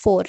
4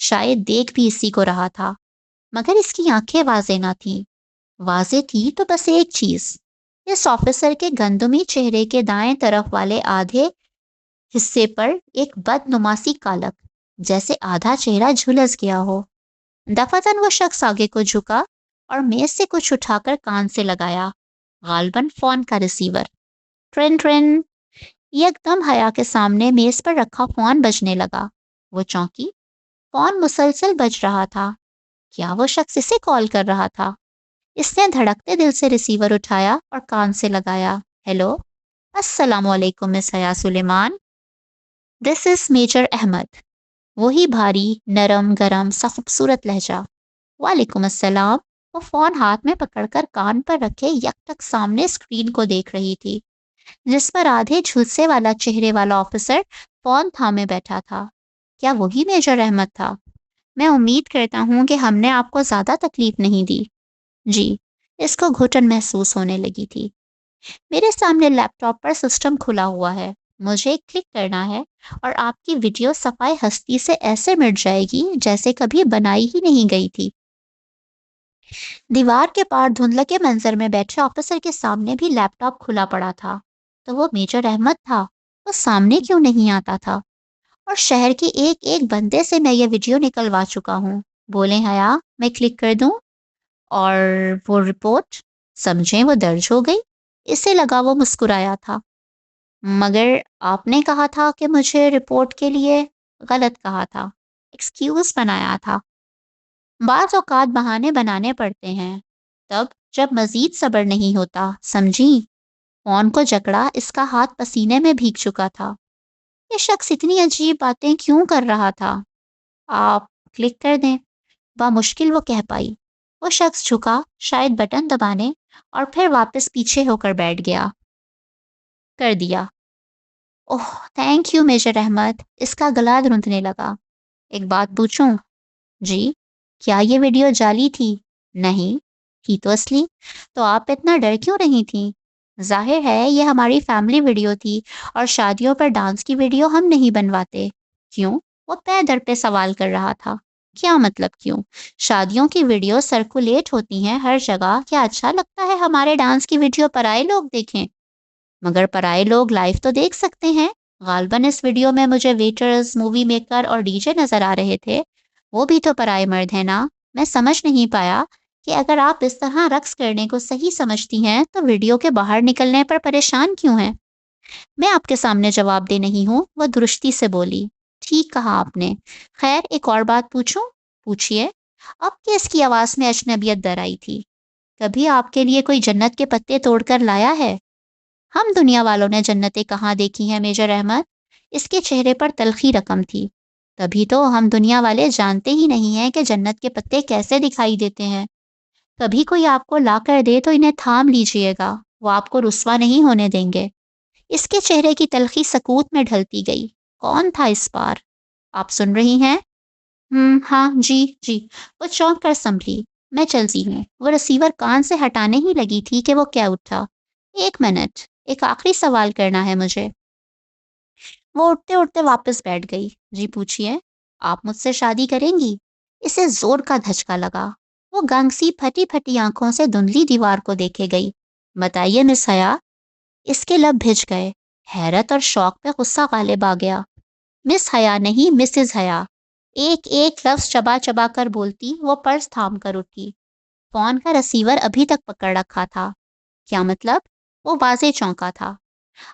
شاید دیکھ بھی اسی کو رہا تھا، مگر اس کی آنکھیں واضح نہ تھیں۔ واضح تھی تو بس ایک چیز، اس آفیسر کے گندمی چہرے کے دائیں طرف والے آدھے حصے پر ایک بدنماسی کالک، جیسے آدھا چہرہ جھلس گیا ہو۔ دفعتاً وہ شخص آگے کو جھکا اور میز سے کچھ اٹھا کر کان سے لگایا، غالباً فون کا ریسیور۔ ٹرن ٹرن، یک دم حیا کے سامنے میز پر رکھا فون بجنے لگا۔ وہ چونکی، فون مسلسل بج رہا تھا۔ کیا وہ شخص اسے کال کر رہا تھا؟ اس نے دھڑکتے دل سے ریسیور اٹھایا اور کان سے لگایا۔ ہیلو، السلام علیکم مس حیا سلیمان، دس از میجر احمد۔ وہی بھاری، نرم گرم سا خوبصورت لہجہ۔ وعلیکم السلام۔ وہ فون ہاتھ میں پکڑ کر کان پر رکھے یک ٹک سامنے اسکرین کو دیکھ رہی تھی، جس پر آدھے جھلسے والا چہرے والا آفیسر فون تھامے بیٹھا تھا۔ کیا وہی میجر احمد تھا؟ میں امید کرتا ہوں کہ ہم نے آپ کو زیادہ تکلیف نہیں دی۔ جی، اس کو گھٹن محسوس ہونے لگی تھی۔ میرے سامنے لیپ ٹاپ پر سسٹم کھلا ہوا ہے، مجھے کلک کرنا ہے اور آپ کی ویڈیو صفائی ہستی سے ایسے مٹ جائے گی جیسے کبھی بنائی ہی نہیں گئی تھی۔ دیوار کے پار دھندلے منظر میں بیٹھے آفیسر کے سامنے بھی لیپ ٹاپ کھلا پڑا تھا۔ تو وہ میجر احمد تھا، وہ سامنے کیوں نہیں آتا تھا؟ اور شہر کے ایک ایک بندے سے میں یہ ویڈیو نکلوا چکا ہوں۔ بولیں حیا، میں کلک کر دوں اور وہ رپورٹ، سمجھیں وہ درج ہو گئی؟ اسے لگا وہ مسکرایا تھا۔ مگر آپ نے کہا تھا کہ مجھے رپورٹ کے لیے غلط کہا تھا، ایکسکیوز بنایا تھا۔ بعض اوقات بہانے بنانے پڑتے ہیں، تب جب مزید صبر نہیں ہوتا، سمجھی؟ فون کو جکڑا، اس کا ہاتھ پسینے میں بھیگ چکا تھا۔ یہ شخص اتنی عجیب باتیں کیوں کر رہا تھا؟ آپ کلک کر دیں، بامشکل وہ کہہ پائی۔ وہ شخص جھکا، شاید بٹن دبانے، اور پھر واپس پیچھے ہو کر بیٹھ گیا۔ کر دیا۔ اوہ تھینک یو میجر احمد، اس کا گلا رونتنے لگا۔ ایک بات پوچھوں؟ جی۔ کیا یہ ویڈیو جعلی تھی؟ نہیں، تھی تو اصلی۔ تو آپ اتنا ڈر کیوں رہی تھیں؟ ظاہر ہے یہ ہماری فیملی ویڈیو تھی، اور شادیوں پر ڈانس کی ویڈیو ہم نہیں بنواتے۔ کیوں؟ وہ پے در پہ سوال کر رہا تھا۔ کیا مطلب کیوں؟ شادیوں کی ویڈیو سرکولیٹ ہوتی ہیں ہر جگہ، کیا اچھا لگتا ہے ہمارے ڈانس کی ویڈیو پرائے لوگ دیکھیں؟ مگر پرائے لوگ لائیو تو دیکھ سکتے ہیں۔ غالباً اس ویڈیو میں مجھے ویٹرز، مووی میکر اور ڈی جے نظر آ رہے تھے، وہ بھی تو پرائے مرد ہیں نا۔ میں سمجھ نہیں پایا کہ اگر آپ اس طرح رقص کرنے کو صحیح سمجھتی ہیں تو ویڈیو کے باہر نکلنے پر پریشان کیوں ہیں؟ میں آپ کے سامنے جواب دے نہیں ہوں، وہ درستی سے بولی۔ ٹھیک کہا آپ نے۔ خیر، ایک اور بات پوچھوں؟ پوچھئے۔ اب کہ اس کی آواز میں اجنبیت در آئی تھی۔ کبھی آپ کے لیے کوئی جنت کے پتے توڑ کر لایا ہے؟ ہم دنیا والوں نے جنتیں کہاں دیکھی ہیں میجر احمد؟ اس کے چہرے پر تلخی رقم تھی۔ تبھی تو ہم دنیا والے جانتے ہی نہیں ہیں کہ جنت کے پتے کیسے دکھائی دیتے ہیں۔ کبھی کوئی آپ کو لا کر دے تو انہیں تھام لیجئے گا، وہ آپ کو رسوا نہیں ہونے دیں گے۔ اس کے چہرے کی تلخی سکوت میں ڈھلتی گئی۔ کون تھا اس بار؟ آپ سن رہی ہیں؟ ہاں جی جی۔ وہ چونک کر سنبھلی۔ میں چلتی ہوں۔ وہ ریسیور کان سے ہٹانے ہی لگی تھی کہ وہ کیا اٹھا۔ ایک منٹ، ایک آخری سوال کرنا ہے مجھے۔ وہ اٹھتے اٹھتے واپس بیٹھ گئی۔ جی پوچھئے۔ آپ مجھ سے شادی کریں گی؟ اسے زور کا دھچکا لگا۔ وہ گنگسی پھٹی پھٹی آنکھوں سے دھندلی دیوار کو دیکھے گئی۔ بتائیے مس حیا۔ اس کے لب بھج گئے۔ حیرت اور شوق پہ غصہ غالب آ گیا۔ مس حیا نہیں، مسز حیا۔ ایک ایک لفظ چبا چبا کر بولتی وہ پرس تھام کر اٹھی۔ فون کا ریسیور ابھی تک پکڑ رکھا تھا۔ کیا مطلب؟ وہ واضح چونکا تھا۔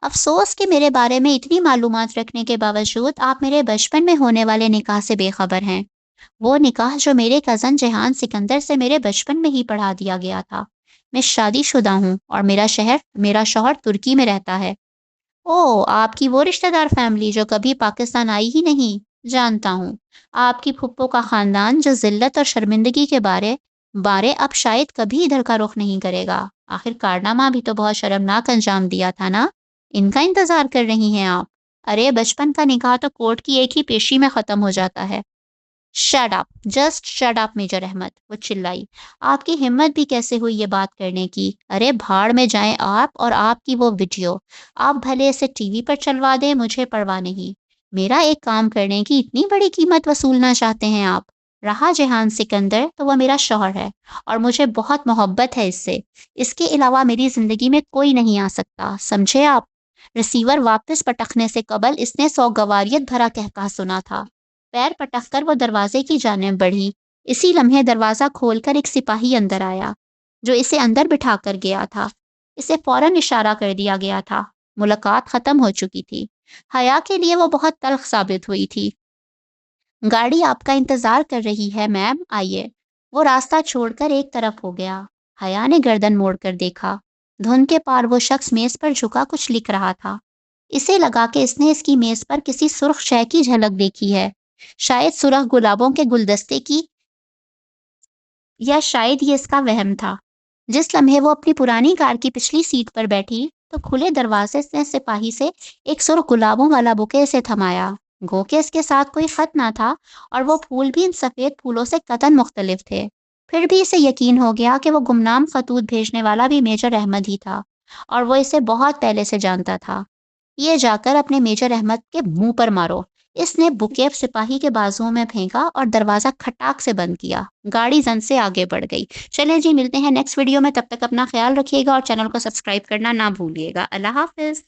افسوس کہ میرے بارے میں اتنی معلومات رکھنے کے باوجود آپ میرے بچپن میں ہونے والے نکاح سے بے خبر ہیں۔ وہ نکاح جو میرے کزن جہان سکندر سے میرے بچپن میں ہی پڑھا دیا گیا تھا۔ میں شادی شدہ ہوں اور میرا شوہر ترکی میں رہتا ہے۔ اوہ، آپ کی وہ رشتہ دار فیملی جو کبھی پاکستان آئی ہی نہیں۔ جانتا ہوں۔ آپ کی پھپھو کا خاندان جو ذلت اور شرمندگی کے بارے اب شاید کبھی ادھر کا رخ نہیں کرے گا۔ آخر کارنامہ بھی تو بہت شرمناک انجام دیا تھا نا۔ ان کا انتظار کر رہی ہیں آپ؟ ارے بچپن کا نکاح تو کورٹ کی ایک ہی پیشی میں ختم ہو جاتا ہے۔ Shut up, just shut up major Ahmed, وہ چلائی۔ آپ کی ہمت بھی کیسے ہوئی یہ بات کرنے کی؟ ارے بھاڑ میں جائیں آپ اور آپ کی وہ ویڈیو۔ آپ بھلے اسے ٹی وی پر چلوا دیں، مجھے پرواہ نہیں۔ میرا ایک کام کرنے کی اتنی بڑی قیمت وصولنا چاہتے ہیں آپ؟ رہا جہان سکندر تو وہ میرا شوہر ہے اور مجھے بہت محبت ہے اس سے. اس کے علاوہ میری زندگی میں کوئی نہیں آ سکتا، سمجھے آپ؟ ریسیور واپس پٹکنے سے قبل اس نے سوگواریت بھرا کہکہا سنا تھا. پیر پٹک کر وہ دروازے کی جانب بڑھی. اسی لمحے دروازہ کھول کر ایک سپاہی اندر آیا جو اسے اندر بٹھا کر گیا تھا. اسے فوراً اشارہ کر دیا گیا تھا. ملاقات ختم ہو چکی تھی. حیا کے لیے وہ بہت تلخ ثابت ہوئی تھی. گاڑی آپ کا انتظار کر رہی ہے میم، آئیے. وہ راستہ چھوڑ کر ایک طرف ہو گیا. حیا نے گردن موڑ کر دیکھا. دھند کے پار وہ شخص میز پر جھکا کچھ لکھ رہا تھا. اسے لگا کہ اس نے اس کی میز پر کسی سرخ شے کی جھلک دیکھی ہے. شاید سرخ گلابوں کے گلدستے کی، یا شاید یہ اس کا وہم تھا. جس لمحے وہ اپنی پرانی کار کی پچھلی سیٹ پر بیٹھی تو کھلے دروازے سے سپاہی سے ایک سرخ گلابوں والا بوکے سے تھمایا. گو کہ اس کے ساتھ کوئی خط نہ تھا اور وہ پھول بھی ان سفید پھولوں سے قطعاً مختلف تھے. پھر بھی اسے یقین ہو گیا کہ وہ گمنام خطوط بھیجنے والا بھی میجر احمد ہی تھا اور وہ اسے بہت پہلے سے جانتا تھا. یہ جا کر اپنے میجر احمد کے منہ پر مارو. اس نے بوکے سپاہی کے بازوؤں میں پھینکا اور دروازہ کھٹاک سے بند کیا. گاڑی زن سے آگے بڑھ گئی. چلیں جی، ملتے ہیں نیکسٹ ویڈیو میں. تب تک اپنا خیال رکھیے گا اور چینل کو سبسکرائب کرنا نہ بھولیے گا. اللہ حافظ.